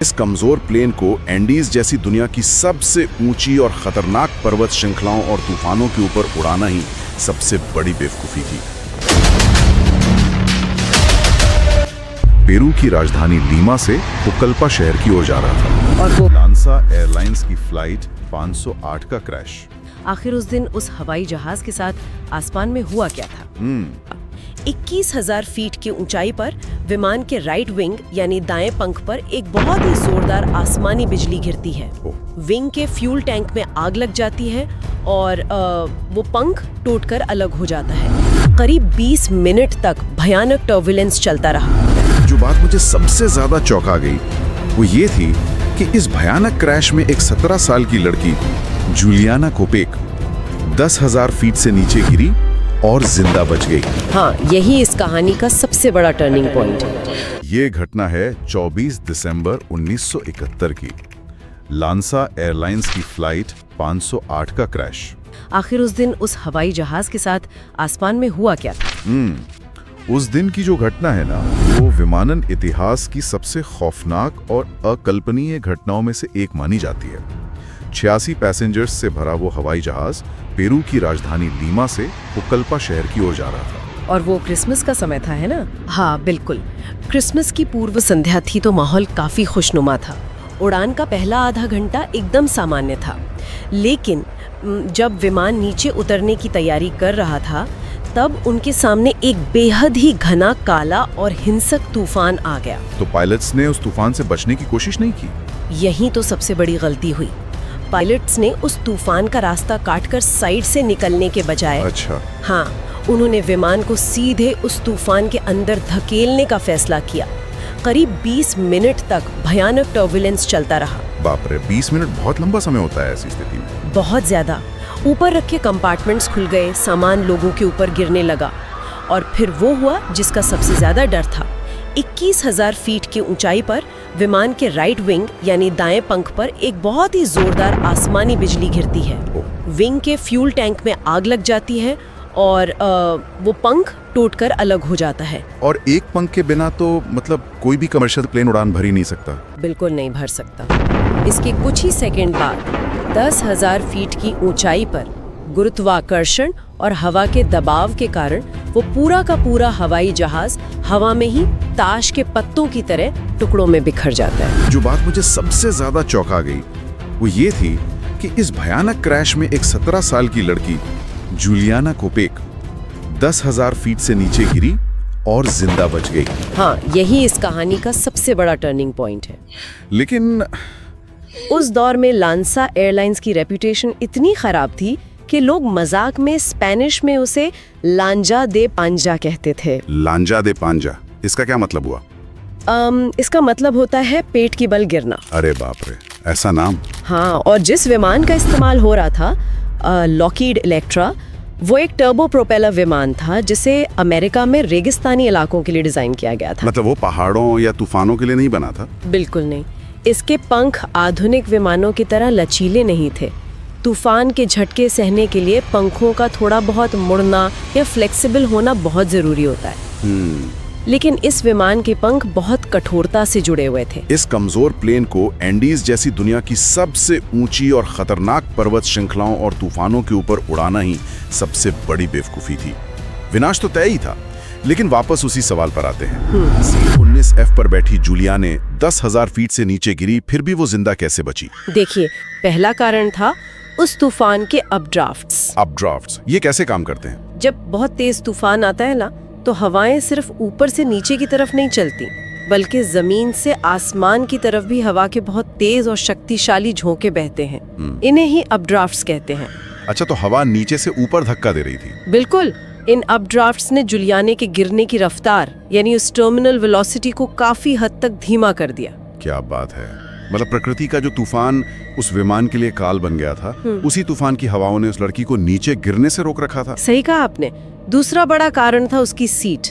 इस कमजोर प्लेन को एंडीज जैसी दुनिया की सबसे ऊंची और खतरनाक पर्वत श्रृंखलाओं और तूफानों के ऊपर उड़ाना ही सबसे बड़ी बेवकूफी थी। पेरू की राजधानी लीमा से वो कल्पा शहर की ओर जा रहा था और वो लांसा एयरलाइंस की फ्लाइट 508 का क्रैश। आखिर उस दिन उस हवाई जहाज के साथ आसमान में हुआ क्या था? 21,000 फीट की ऊंचाई पर विमान के राइट विंग यानी दाएं पंख पर एक बहुत ही जोरदार आसमानी बिजली गिरती है। विंग के फ्यूल टैंक में आग लग जाती है और वो पंख टूटकर अलग हो जाता है। करीब 20 मिनट तक भयानक टर्बुलेंस चलता रहा। जो बात मुझे सबसे ज्यादा चौंका गई वो ये थी कि इस भयानक क्रैश में एक 17 साल की लड़की जूलियाना कोपेक 10,000 फीट से नीचे गिरी और जिंदा बच गई। हाँ, यही इस कहानी का सबसे बड़ा टर्निंग पॉइंट है। ये घटना है 24 दिसंबर 1971 की। लांसा एयरलाइंस की फ्लाइट 508 का क्रैश। आखिर उस दिन उस हवाई जहाज के साथ आसमान में हुआ क्या था? उस दिन की जो घटना है ना, वो विमानन इतिहास की सबसे खौफनाक और अकल्पनीय घटनाओं में से एक मानी जाती है। 86 पैसेंजर्स से भरा वो हवाई जहाज पेरू की राजधानी लीमा से वो कल्पा शहर की ओर जा रहा था। और वो क्रिसमस का समय था, है ना? हाँ बिल्कुल, क्रिसमस की पूर्व संध्या थी तो माहौल काफी खुशनुमा था। उड़ान का पहला आधा घंटा एकदम सामान्य था, लेकिन जब विमान नीचे उतरने की तैयारी कर रहा था तब उनके सामने एक बेहद ही घना, काला और हिंसक तूफान आ गया। तो पायलट्स ने उस तूफान से बचने की कोशिश नहीं की? यही तो सबसे बड़ी गलती हुई। पायलट्स ने उस तूफान का रास्ता काटकर साइड से निकलने के बजाय हाँ, उन्होंने विमान को सीधे उस तूफान के अंदर धकेलने का फैसला किया। करीब 20 मिनट तक भयानक टर्बुलेंस चलता रहा। बाप रे, 20 मिनट बहुत लंबा समय होता है ऐसी स्थिति में। बहुत ज्यादा। ऊपर रखे कंपार्टमेंट्स खुल गए, सामान लोगों के ऊपर गिरने लगा और फिर वो हुआ जिसका सबसे ज्यादा डर था। 21,000 फीट की ऊंचाई पर विमान के राइट विंग यानी दाएं पंख पर एक बहुत ही जोरदार आसमानी बिजली गिरती है। विंग के फ्यूल टैंक में आग लग जाती है और वो पंख टूटकर अलग हो जाता है। और एक पंख के बिना तो मतलब कोई भी कमर्शियल प्लेन उड़ान भर ही नहीं सकता। बिल्कुल नहीं भर सकता। इसके कुछ ही सेकंड बाद 10,000 फीट की ऊंचाई पर गुरुत्वाकर्षण और हवा के दबाव के कारण वो पूरा का पूरा हवाई जहाज हवा में ही ताश के पत्तों की तरह टुकड़ों में बिखर जाता है। जो बात मुझे सबसे ज्यादा चौंका गई वो ये थी कि इस भयानक क्रैश में एक 17 साल की लड़की जूलियाना कोपेक 10,000 फीट से नीचे गिरी और जिंदा बच गई। हाँ, यही इस कहानी का सबसे बड़ा टर्निंग पॉइंट है। लेकिन उस दौर में लांसा एयरलाइंस की रेपुटेशन इतनी खराब थी कि लोग मजाक में स्पेनिश में उसे लांजा दे पांजा कहते थे। लांजा दे पांजा, इसका क्या मतलब हुआ? इसका मतलब होता है पेट की बल गिरना। अरे बाप रे, ऐसा नाम? हाँ, और जिस विमान का इस्तेमाल हो रहा था लॉकहीड इलेक्ट्रा, वो एक टर्बो प्रोपेलर विमान था जिसे अमेरिका में रेगिस्तानी इलाकों के लिए डिजाइन किया गया था। मतलब वो पहाड़ों या तूफानों के लिए नहीं बना था? बिल्कुल नहीं। इसके पंख आधुनिक विमानों की तरह लचीले नहीं थे। तूफान के झटके सहने के लिए पंखों का थोड़ा बहुत मुड़ना या फ्लेक्सिबल होना बहुत जरूरी होता है। लेकिन इस विमान के पंख बहुत कठोरता से जुड़े हुए थे। इस कमजोर प्लेन को एंडीज जैसी दुनिया की सबसे ऊंची और खतरनाक पर्वत श्रृंखलाओं और तूफानों के ऊपर उड़ाना ही सबसे बड़ी बेवकूफी थी। विनाश तो तय ही था, लेकिन वापस उसी सवाल पर आते हैं। C-19F पर बैठी जूलिया ने 10,000 फीट से नीचे गिरी, फिर भी वो जिंदा कैसे बची? देखिए, पहला कारण था उस तूफान के अपड्राफ्ट्स। अपड्राफ्ट्स ये कैसे काम करते हैं? जब बहुत तेज तूफान आता है ना, तो हवाएं सिर्फ ऊपर से नीचे की तरफ नहीं चलती, बल्कि जमीन से आसमान की तरफ भी हवा के बहुत तेज और शक्तिशाली झोंके बहते हैं। इन्हें ही अपड्राफ्ट्स कहते हैं। अच्छा, तो हवा नीचे से ऊपर धक्का दे रही थी? बिल्कुल। इन अपड्राफ्ट्स ने जुलियाने के गिरने की रफ्तार यानी उस टर्मिनल वेलोसिटी को काफी हद तक धीमा कर दिया। क्या बात है! मतलब प्रकृति का जो तूफान उस विमान के लिए काल बन गया था, उसी तूफान की हवाओं ने उस लड़की को नीचे गिरने से रोक रखा था। सही कहा आपने। दूसरा बड़ा कारण था उसकी सीट।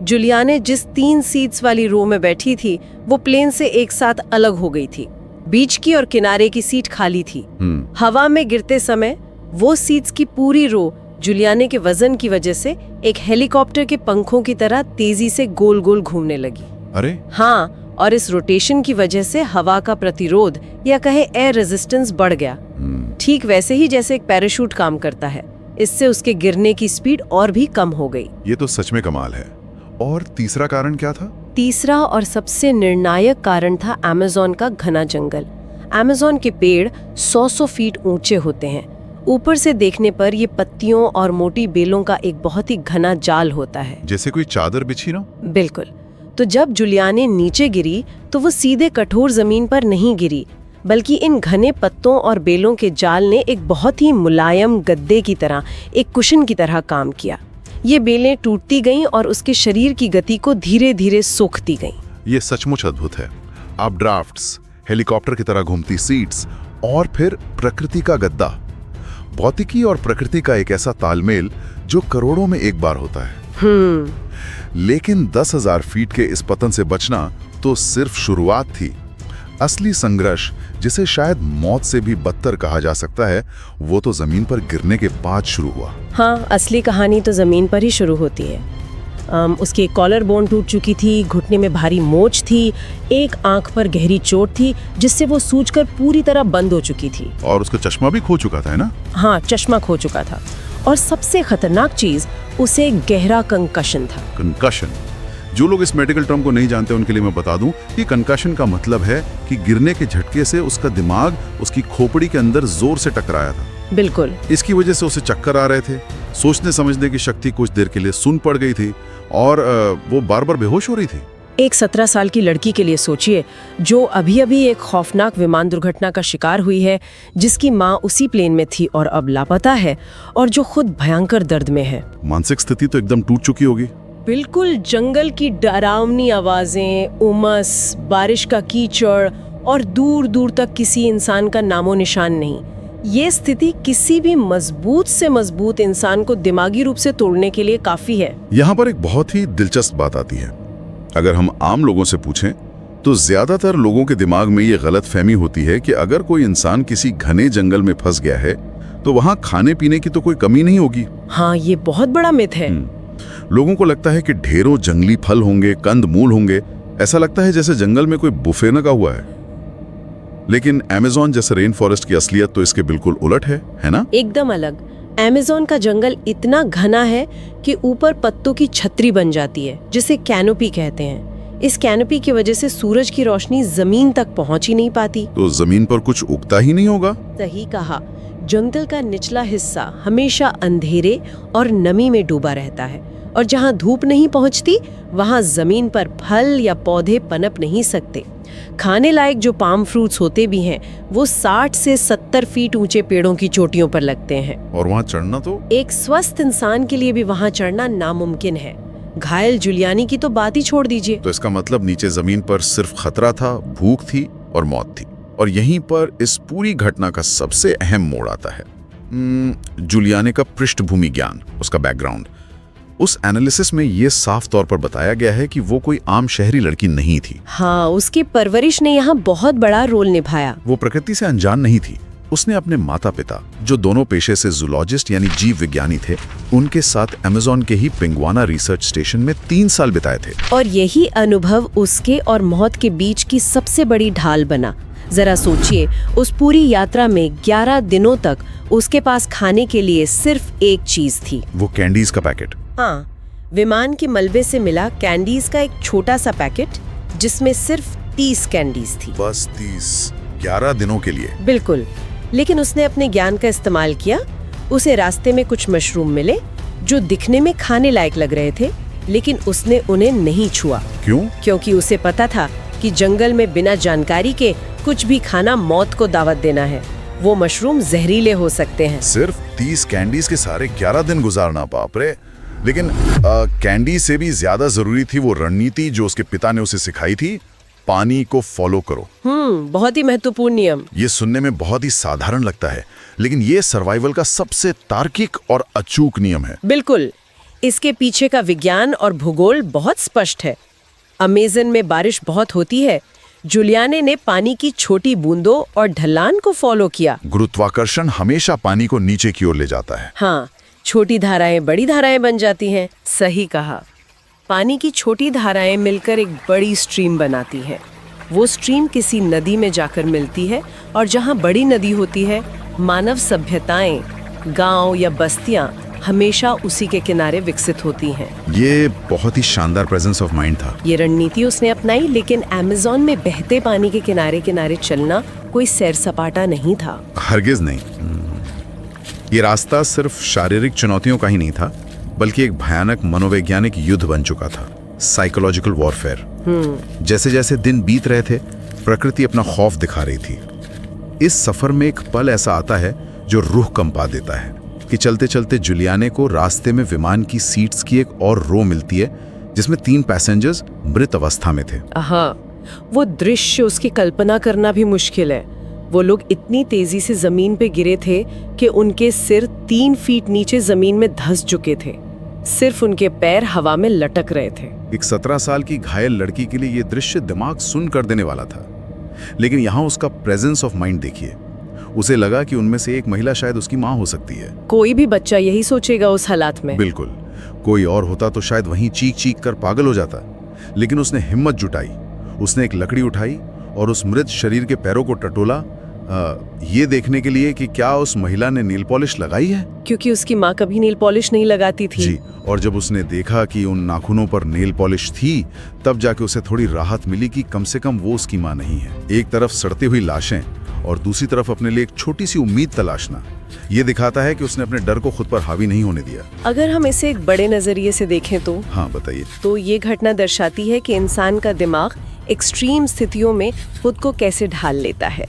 जुलियाने जिस 3 सीट्स वाली रो में बैठी थी, वो प्लेन से एक साथ अलग हो गई थी। बीच की और किनारे की सीट खाली थी। हवा में गिरते समय वो सीट्स की पूरी रो जुलियाने के वजन की वजह से एक हेलीकॉप्टर के पंखों की तरह तेजी से गोल गोल घूमने लगी। अरे हाँ, और इस रोटेशन की वजह से हवा का प्रतिरोध या कहे एयर रेजिस्टेंस बढ़ गया। ठीक वैसे ही जैसे एक पैराशूट काम करता है। इससे उसके गिरने की स्पीड और भी कम हो गई। ये तो सच में कमाल है। और तीसरा कारण क्या था? तीसरा और सबसे निर्णायक कारण था अमेज़न का घना जंगल। अमेज़न के पेड़ 100 फीट ऊंचे होते हैं। ऊपर से देखने पर ये पत्तियों और मोटी बेलों का एक बहुत ही घना जाल होता है, जैसे कोई चादर बिछी ना। बिल्कुल। तो जब जुलियाने नीचे गिरी तो वो सीधे कठोर जमीन पर नहीं गिरी, बल्कि इन घने पत्तों और बेलों के जाल ने एक बहुत ही मुलायम गद्दे की तरह, एक कुशन की तरह काम किया। ये बेलें टूटती गईं और उसके शरीर की गति को धीरे धीरे सोखती गईं। ये सचमुच अद्भुत है। आप ड्राफ्ट्स, हेलीकॉप्टर की तरह घूमती सीट्स और फिर प्रकृति का गद्दा। भौतिकी और प्रकृति का एक ऐसा तालमेल जो करोड़ों में एक बार होता है। लेकिन 10,000 फीट के इस पतन से बचना तो सिर्फ शुरुआत थी। असली संघर्ष, जिसे शायद मौत से भी बदतर कहा जा सकता है, वो तो जमीन पर गिरने के बाद शुरू हुआ। हाँ, असली कहानी तो जमीन पर ही शुरू होती है। उसकी कॉलर बोन टूट चुकी थी, घुटने में भारी मोच थी, एक आंख पर गहरी चोट थी जिससे वो सूजकर पूरी तरह बंद हो चुकी थी। और उसका चश्मा भी खो चुका था, है ना? हाँ, चश्मा खो चुका था। और सबसे खतरनाक चीज, उसे गहरा कंकशन था। कंकशन। जो लोग इस मेडिकल टर्म को नहीं जानते उनके लिए मैं बता दूं कि कंकशन का मतलब है कि गिरने के झटके से उसका दिमाग उसकी खोपड़ी के अंदर जोर से टकराया था। बिल्कुल। इसकी वजह से उसे चक्कर आ रहे थे, सोचने समझने की शक्ति कुछ देर के लिए सुन्न पड़ गई थी और वो बार बार बेहोश हो रही थी। एक 17 साल की लड़की के लिए सोचिए, जो अभी अभी एक खौफनाक विमान दुर्घटना का शिकार हुई है, जिसकी माँ उसी प्लेन में थी और अब लापता है, और जो खुद भयंकर दर्द में है। मानसिक स्थिति तो एकदम टूट चुकी होगी। बिल्कुल। जंगल की डरावनी आवाजें, उमस, बारिश का कीचड़ और दूर दूर तक किसी इंसान का नामो निशान नहीं। ये स्थिति किसी भी मजबूत से मजबूत इंसान को दिमागी रूप से तोड़ने के लिए काफी है। यहाँ पर एक बहुत ही दिलचस्प बात आती है। अगर हम आम लोगों से पूछें तो ज्यादातर लोगों के दिमाग में ये गलत फहमी होती है कि अगर कोई इंसान किसी घने जंगल में फंस गया है तो वहाँ खाने पीने की तो कोई कमी नहीं होगी। हाँ, ये बहुत बड़ा मिथ है। लोगों को लगता है कि ढेरों जंगली फल होंगे, कंद मूल होंगे। ऐसा लगता है जैसे जंगल में कोई बुफे लगा हुआ है। लेकिन अमेज़न जैसे रेन फॉरेस्ट की असलियत तो इसके बिल्कुल उलट है ना? एकदम अलग। अमेज़न का जंगल इतना घना है कि ऊपर पत्तों की छतरी बन जाती है, जिसे कैनोपी कहते हैं। इस कैनोपी की वजह से सूरज की रोशनी जमीन तक पहुंच ही नहीं पाती। तो जमीन पर कुछ उगता ही नहीं होगा। सही कहा। जंगल का निचला हिस्सा हमेशा अंधेरे और नमी में डूबा रहता है, और जहां धूप नहीं पहुंचती वहां जमीन पर फल या पौधे पनप नहीं सकते। खाने लायक जो पाम फ्रूट्स होते भी हैं, वो 60 से 70 फीट ऊंचे पेड़ों की चोटियों पर लगते हैं। और वहां चढ़ना तो एक स्वस्थ इंसान के लिए भी वहां चढ़ना नामुमकिन है। घायल जुलियानी की तो बात ही छोड़ दीजिए। तो इसका मतलब नीचे जमीन पर सिर्फ खतरा था, भूख थी और मौत थी। और यहीं पर इस पूरी घटना का सबसे अहम मोड़ आता है। जुलियाने का पृष्ठभूमि ज्ञान, उसका बैकग्राउंड। उस एनालिसिस में ये साफ तौर पर बताया गया है कि वो कोई आम शहरी लड़की नहीं थी। हाँ, उसकी परवरिश ने यहाँ बहुत बड़ा रोल निभाया। वो प्रकृति से अनजान नहीं थी। उसने अपने माता पिता, जो दोनों पेशे से जूलॉजिस्ट यानी जीव विज्ञानी थे, उनके साथ अमेज़न के ही पिंगुआना रिसर्च स्टेशन में 3 साल बिताए थे। और यही अनुभव उसके और मौत के बीच की सबसे बड़ी ढाल बना। जरा सोचिए, उस पूरी यात्रा में 11 दिनों तक उसके पास खाने के लिए सिर्फ एक चीज थी। वो कैंडीज का पैकेट। हाँ, विमान के मलबे से मिला कैंडीज का एक छोटा सा पैकेट, जिसमें सिर्फ 30 कैंडीज थी। बस 30, 11 दिनों के लिए। बिल्कुल। लेकिन उसने अपने ज्ञान का इस्तेमाल किया। उसे रास्ते में कुछ मशरूम मिले जो दिखने में खाने लायक लग रहे थे, लेकिन उसने उन्हें नहीं छुआ। क्यों? क्योंकि उसे पता था कि जंगल में बिना जानकारी के कुछ भी खाना मौत को दावत देना है। वो मशरूम जहरीले हो सकते हैं। सिर्फ 30 कैंडीज के सारे 11 दिन गुजारना, बाप रे। लेकिन कैंडी से भी ज्यादा जरूरी थी वो रणनीति जो उसके पिता ने उसे सिखाई थी, पानी को फॉलो करो। बहुत ही महत्वपूर्ण नियम। ये सुनने में बहुत ही साधारण लगता है, लेकिन ये सर्वाइवल का सबसे तार्किक और अचूक नियम है। बिल्कुल। इसके पीछे का विज्ञान और भूगोल बहुत स्पष्ट है। अमेज़न में बारिश बहुत होती है। जुलियाने ने पानी की छोटी बूंदों और ढलान को फॉलो किया। गुरुत्वाकर्षण हमेशा पानी को नीचे की ओर ले जाता है। हाँ, छोटी धाराएं बड़ी धाराएं बन जाती हैं। सही कहा। पानी की छोटी धाराएं मिलकर एक बड़ी स्ट्रीम बनाती हैं। वो स्ट्रीम किसी नदी में जाकर मिलती है और जहाँ बड़ी नदी होती है, मानव सभ्यताएं, गांव या बस्तियां हमेशा उसी के किनारे विकसित होती हैं। ये बहुत ही शानदार प्रेजेंस ऑफ माइंड था। ये रणनीति उसने अपनाई, लेकिन अमेज़न में बहते पानी के किनारे किनारे चलना कोई सैर सपाटा नहीं था। हरगिज नहीं। ये रास्ता सिर्फ शारीरिक चुनौतियों का ही नहीं था, बल्कि एक भयानक मनोवैज्ञानिक युद्ध बन चुका था, साइकोलॉजिकल वॉरफेयर। जैसे जैसे दिन बीत रहे थे, प्रकृति अपना खौफ दिखा रही थी। इस सफर में एक पल ऐसा आता है जो रूह कंपा देता है कि चलते चलते जुलियाने को रास्ते में विमान की सीट्स की एक और रो मिलती है, जिसमें 3 पैसेंजर्स मृत अवस्था में थे। वो दृश्य उसकी कल्पना करना भी मुश्किल है। वो लोग इतनी तेजी से जमीन पे गिरे थे कि उनके सिर 3 फीट नीचे जमीन में धंस चुके थे। सिर्फ उनके पैर हवा में लटक रहे थे। एक 17 साल की घायल लड़की के लिए ये दृश्य दिमाग सुन्न कर देने वाला था, लेकिन यहाँ उसका प्रेजेंस ऑफ माइंड देखिए। उसे लगा कि उनमें से एक महिला शायद उसकी माँ हो सकती है। कोई भी बच्चा यही सोचेगा उस हालात में। बिल्कुल, कोई और होता तो शायद वहीं चीख चीख कर पागल हो जाता, लेकिन उसने हिम्मत जुटाई। उसने एक लकड़ी उठाई और उस मृत शरीर के पैरों को टटोला, ये देखने के लिए कि क्या उस महिला ने नील पॉलिश लगाई है, क्योंकि उसकी माँ कभी नील पॉलिश नहीं लगाती थी। जी, और जब उसने देखा कि उन नाखूनों पर नेल पॉलिश थी, तब जाके उसे थोड़ी राहत मिली कि कम से कम वो उसकी माँ नहीं है। एक तरफ सड़ती हुई लाशें और दूसरी तरफ अपने लिए एक छोटी सी उम्मीद तलाशना, ये दिखाता है कि उसने अपने डर को खुद पर हावी नहीं होने दिया। अगर हम इसे एक बड़े नजरिए से देखें तो हाँ बताइए। तो ये घटना दर्शाती है कि इंसान का दिमाग एक्सट्रीम स्थितियों में खुद को कैसे ढाल लेता है।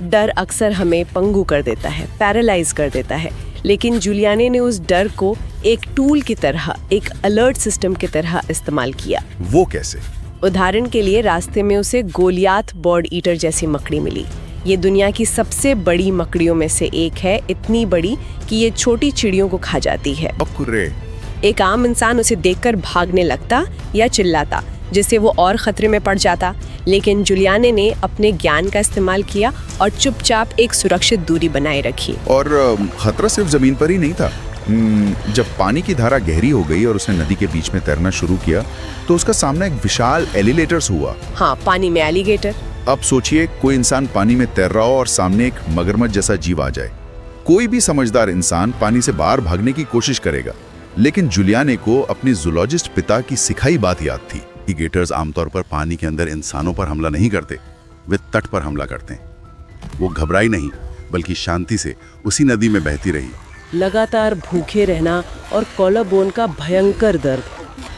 डर अक्सर हमें पंगु कर देता है, पैरालाइज कर देता है, लेकिन जुलियाने ने उस डर को एक टूल की तरह, एक अलर्ट सिस्टम की तरह इस्तेमाल किया। वो कैसे? उदाहरण के लिए रास्ते में उसे गोलियात बर्ड ईटर जैसी मकड़ी मिली। ये दुनिया की सबसे बड़ी मकड़ियों में से एक है, इतनी बड़ी कि ये छोटी चिड़ियों को खा जाती है। एक आम इंसान उसे देखकर भागने लगता या चिल्लाता, जिससे वो और खतरे में पड़ जाता, लेकिन जुलियाने ने अपने ज्ञान का इस्तेमाल किया और चुपचाप एक सुरक्षित दूरी बनाए रखी। और खतरा सिर्फ जमीन पर ही नहीं था। जब पानी की धारा गहरी हो गई और उसने नदी के बीच में तैरना शुरू किया, तो उसका सामना एक विशाल एलिगेटर्स हुआ। हाँ, पानी में एलिगेटर। अब सोचिए, कोई इंसान पानी में तैर रहा हो और सामने एक मगरमच्छ जैसा जीव आ जाए। कोई भी समझदार इंसान पानी से बाहर भागने की कोशिश करेगा, लेकिन जुलियाने को अपनी जूलॉजिस्ट पिता की सिखाई बात याद थी। एलिगेटर्स आमतौर पर पानी के अंदर इंसानों पर हमला नहीं करते, वे तट पर हमला करते हैं। वो घबराई नहीं, बल्कि शांति से उसी नदी में बहती रही। लगातार भूखे रहना और कॉलरबोन का भयंकर दर्द,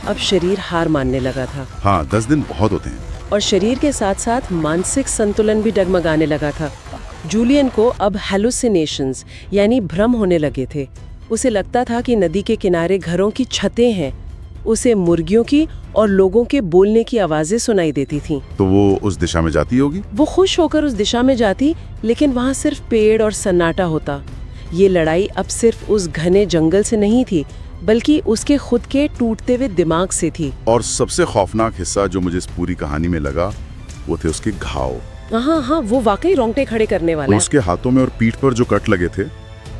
अब शरीर हार मानने लगा था। हाँ, 10 दिन बहुत होते हैं। और शरीर के साथ साथ मानसिक संतुलन भी डगमगाने लगा था। जूलियन को अब हेलुसिनेशंस यानी भ्रम होने लगे थे। उसे लगता था कि नदी के किनारे घरों की छतें हैं। उसे मुर्गियों की और लोगों के बोलने की आवाजें सुनाई देती थीं। तो वो उस दिशा में जाती होगी? वो खुश होकर उस दिशा में जाती, लेकिन वहाँ सिर्फ पेड़ और सन्नाटा होता। ये लड़ाई अब सिर्फ उस घने जंगल से नहीं थी, बल्कि उसके खुद के टूटते हुए दिमाग से थी। और सबसे खौफनाक हिस्सा जो मुझे इस पूरी कहानी में लगा, वो थे उसके घाव। हाँ, वो वाकई रोंगटे खड़े करने वाला है। उसके हाथों में और पीठ पर जो कट लगे थे,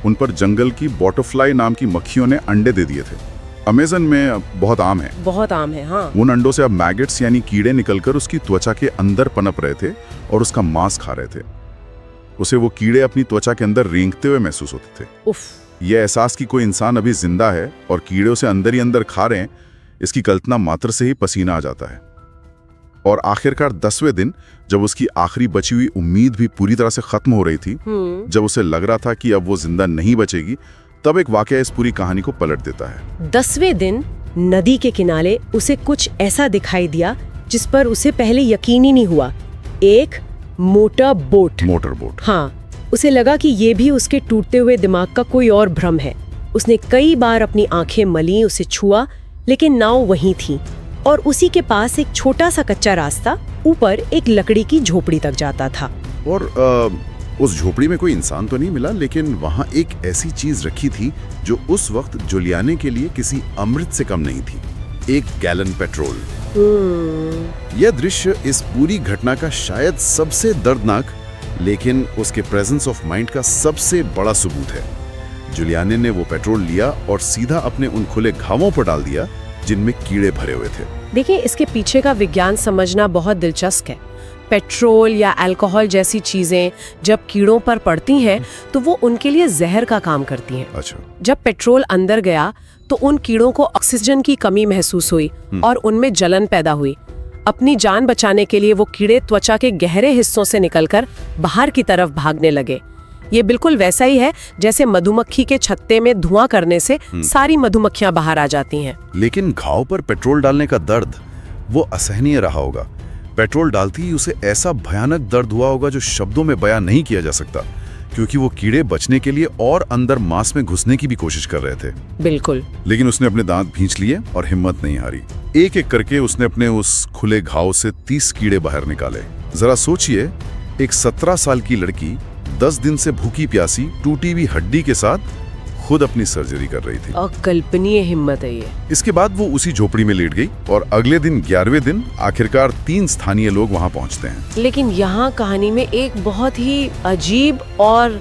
उन पर जंगल की बटरफ्लाई नाम की मक्खियों ने अंडे दे दिए थे। अमेज़न में बहुत आम है। बहुत आम है, हाँ। उन अंडों से अब मैगेट्स यानी कीड़े निकलकर उसकी त्वचा के अंदर पनप रहे थे और उसका मांस खा रहे थे। उसे वो कीड़े अपनी त्वचा के अंदर रेंगते हुए महसूस होते थे। उफ। यह एहसास कि कोई इंसान अभी जिंदा है और कीड़े उसे अंदर ही अंदर खा रहे हैं, इसकी कल्पना मात्र से ही पसीना आ जाता है। और आखिरकार 10वें दिन, जब उसकी आखिरी बची हुई उम्मीद भी पूरी तरह से खत्म हो रही थी, जब उसे लग रहा था कि अब वो जिंदा नहीं बचेगी, तब एक वाकया इस पूरी कहानी को पलट देता है। 10वें दिन नदी के किनारे उसे कुछ ऐसा दिखाई दिया जिस पर उसे पहले यकीन ही नहीं हुआ। एक मोटर बोट। हाँ, उसे लगा कि ये भी उसके टूटते हुए दिमाग का कोई और भ्रम है। उसने कई बार अपनी आंखें मली, उसे छुआ, लेकिन नाव वहीं थी और उसी के पास एक छोटा सा कच्चा रास्ता ऊपर एक लकड़ी की झोपड़ी तक जाता था। और उस झोपड़ी में कोई इंसान तो नहीं मिला, लेकिन वहां एक ऐसी चीज रखी थी जो उस वक्त जुलियाने के लिए किसी अमृत से कम नहीं थी। 1 गैलन पेट्रोल। यह दृश्य इस पूरी घटना का शायद सबसे दर्दनाक, लेकिन उसके प्रेजेंस ऑफ माइंड का सबसे बड़ा सबूत है। जुलियाने ने वो पेट्रोल लिया और सीधा अपने उन खुले घावों पर डाल दिया, जिनमें कीड़े भरे हुए थे। देखिए, इसके पीछे का विज्ञान समझना बहुत दिलचस्प है। पेट्रोल या अल्कोहल जैसी चीजें जब कीड़ों पर पड़ती हैं तो वो उनके लिए जहर का काम करती हैं। अच्छा। जब पेट्रोल अंदर गया तो उन कीड़ों को ऑक्सीजन की कमी महसूस हुई और उनमें जलन पैदा हुई। अपनी जान बचाने के लिए वो कीड़े त्वचा के गहरे हिस्सों से निकलकर बाहर की तरफ भागने लगे। ये बिल्कुल वैसा ही है जैसे मधुमक्खी के छत्ते में धुआं करने से सारी मधुमक्खियां बाहर आ जाती हैं। लेकिन घाव पर पेट्रोल डालने का दर्द वो असहनीय रहा होगा। पेट्रोल डालती ही उसे ऐसा भयानक दर्द हुआ होगा जो शब्दों में बयां नहीं किया जा सकता, क्योंकि वो कीड़े बचने के लिए और अंदर मांस में घुसने की भी कोशिश कर रहे थे। बिल्कुल। लेकिन उसने अपने दांत भींच लिए और हिम्मत नहीं हारी। एक एक करके उसने अपने उस खुले घाव से 30 कीड़े बाहर निकाले। जरा सोचिए, एक 17 साल की लड़की 10 दिन से भूखी प्यासी टूटी हुई हड्डी के साथ खुद अपनी सर्जरी कर रही थी। अकल्पनीय हिम्मत है ये। इसके बाद वो उसी झोपड़ी में लेट गई और अगले दिन 11वें दिन आखिरकार 3 स्थानीय लोग वहां पहुंचते हैं। लेकिन यहाँ कहानी में एक बहुत ही अजीब और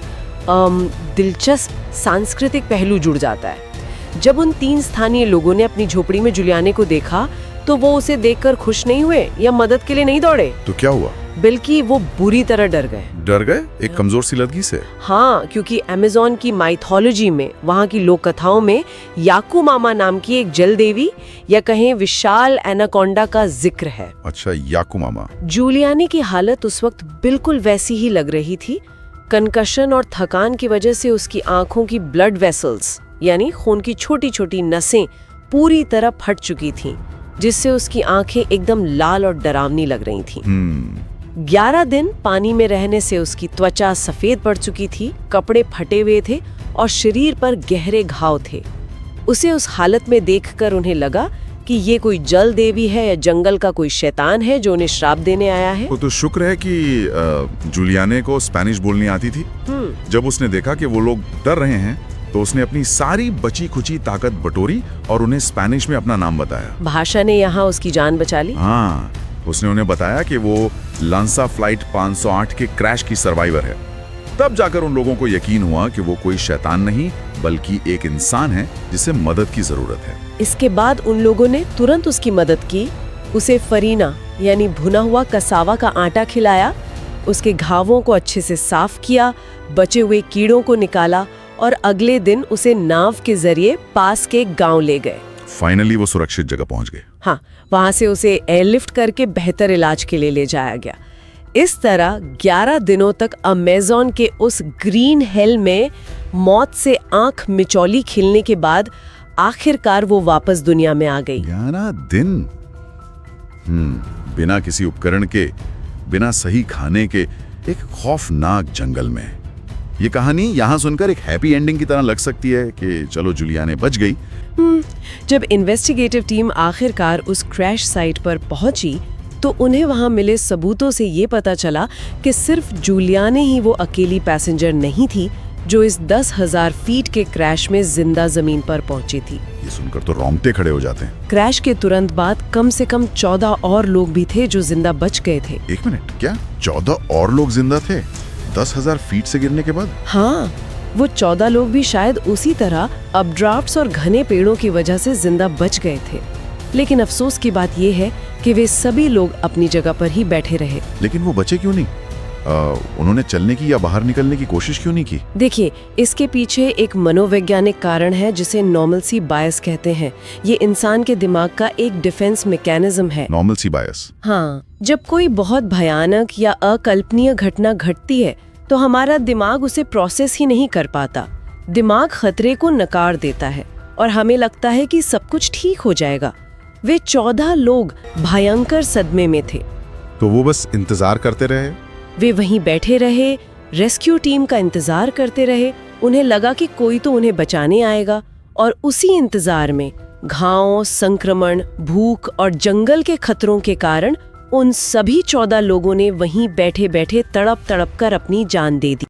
दिलचस्प सांस्कृतिक पहलू जुड़ जाता है। जब उन 3 स्थानीय लोगों ने अपनी झोपड़ी में जुलियाने को देखा तो वो उसे देखकर खुश नहीं हुए या मदद के लिए नहीं दौड़े। तो क्या हुआ? बल्कि वो बुरी तरह डर गए। डर गए? एक कमजोर सी लड़की से? हाँ, क्योंकि अमेज़न की माइथोलॉजी में, वहाँ की लोक कथाओं में याकू मामा नाम की एक जल देवी या कहें विशाल एनाकोंडा का जिक्र है। अच्छा, याकू मामा। जूलियानी की हालत उस वक्त बिल्कुल वैसी ही लग रही थी। कंकशन और थकान की वजह से उसकी आंखों की ब्लड वेसल्स यानी खून की छोटी छोटी नसें पूरी तरह फट चुकी थीं, जिससे उसकी आंखें एकदम लाल और डरावनी लग रही थीं। 11 दिन पानी में रहने से उसकी त्वचा सफेद पड़ चुकी थी, कपड़े फटे हुए थे और शरीर पर गहरे घाव थे। उसे उस हालत में देखकर उन्हें लगा कि ये कोई जल देवी है या जंगल का कोई शैतान है जो उन्हें श्राप देने आया है। तो शुक्र है कि जूलियाने को स्पेनिश बोलनी आती थी। जब उसने देखा कि वो लोग डर रहे हैं तो उसने अपनी सारी बची खुची ताकत बटोरी और उन्हें स्पेनिश में अपना नाम बताया। भाषा ने यहाँ उसकी जान बचा ली। हाँ, उसने उन्हें बताया कि वो लांसा फ्लाइट 508 के क्रैश की सर्वाइवर है। तब जाकर उन लोगों को यकीन हुआ कि वो कोई शैतान नहीं बल्कि एक इंसान है जिसे मदद की जरूरत है। इसके बाद उन लोगों ने तुरंत उसकी मदद की। उसे फरीना यानी भुना हुआ कसावा का आटा खिलाया, उसके घावों को अच्छे से साफ किया, बचे हुए कीड़ों को निकाला और अगले दिन उसे नाव के जरिए पास के गांव ले गए। फाइनली वो सुरक्षित जगह पहुंच गए। हाँ, वहां से उसे एयरलिफ्ट करके बेहतर इलाज के लिए ले जाया गया। इस तरह 11 दिनों तक अमेज़न के उस ग्रीन हेल में मौत से आंख मिचौली खिलने के बाद आखिरकार वो वापस दुनिया में आ गई। 11 दिन? बिना किसी उपकरण के, बिना सही खाने के, एक खौफनाक जंगल में। ये कहानी यहाँ सुनकर एक हैप्पी एंडिंग की तरह लग सकती है कि चलो जूलियाने बच गई। जब इन्वेस्टिगेटिव टीम आखिरकार उस क्रैश साइट पर पहुंची तो उन्हें वहां मिले सबूतों से ये पता चला कि सिर्फ जूलियाने ही वो अकेली पैसेंजर नहीं थी जो इस 10,000 फीट के क्रैश में जिंदा जमीन पर पहुंची थी। ये सुनकर तो रोंगटे खड़े हो जाते हैं। क्रैश के तुरंत बाद कम से कम 14 और लोग भी थे जो जिंदा बच गए थे। एक मिनट, क्या 14 और लोग जिंदा थे 10,000 फीट से गिरने के बाद? हाँ, वो 14 लोग भी शायद उसी तरह अपड्राफ्ट्स और घने पेड़ों की वजह से जिंदा बच गए थे। लेकिन अफसोस की बात यह है कि वे सभी लोग अपनी जगह पर ही बैठे रहे। लेकिन वो बचे क्यों नहीं? उन्होंने चलने की या बाहर निकलने की कोशिश क्यों नहीं की? देखिए, इसके पीछे एक मनोवैज्ञानिक कारण है जिसे नॉर्मलसी बायस कहते हैं। ये इंसान के दिमाग का एक डिफेंस मैकेनिज्म है। नॉर्मलसी बायस? हाँ, जब कोई बहुत भयानक या अकल्पनीय घटना घटती है तो हमारा दिमाग उसे प्रोसेस ही नहीं कर पाता। दिमाग खतरे को नकार देता है और हमें लगता है कि सब कुछ ठीक हो जाएगा। वे 14 लोग भयंकर सदमे में थे। तो वो बस इंतजार करते रहे? वे वहीं बैठे रहे, रेस्क्यू टीम का इंतजार करते रहे। उन्हें लगा कि कोई तो उन्हें बचाने आएगा और उसी इंतजार में घाव, संक्रमण, भूख और जंगल के खतरों के कारण उन सभी 14 लोगों ने वहीं बैठे बैठे तड़प तड़प कर अपनी जान दे दी।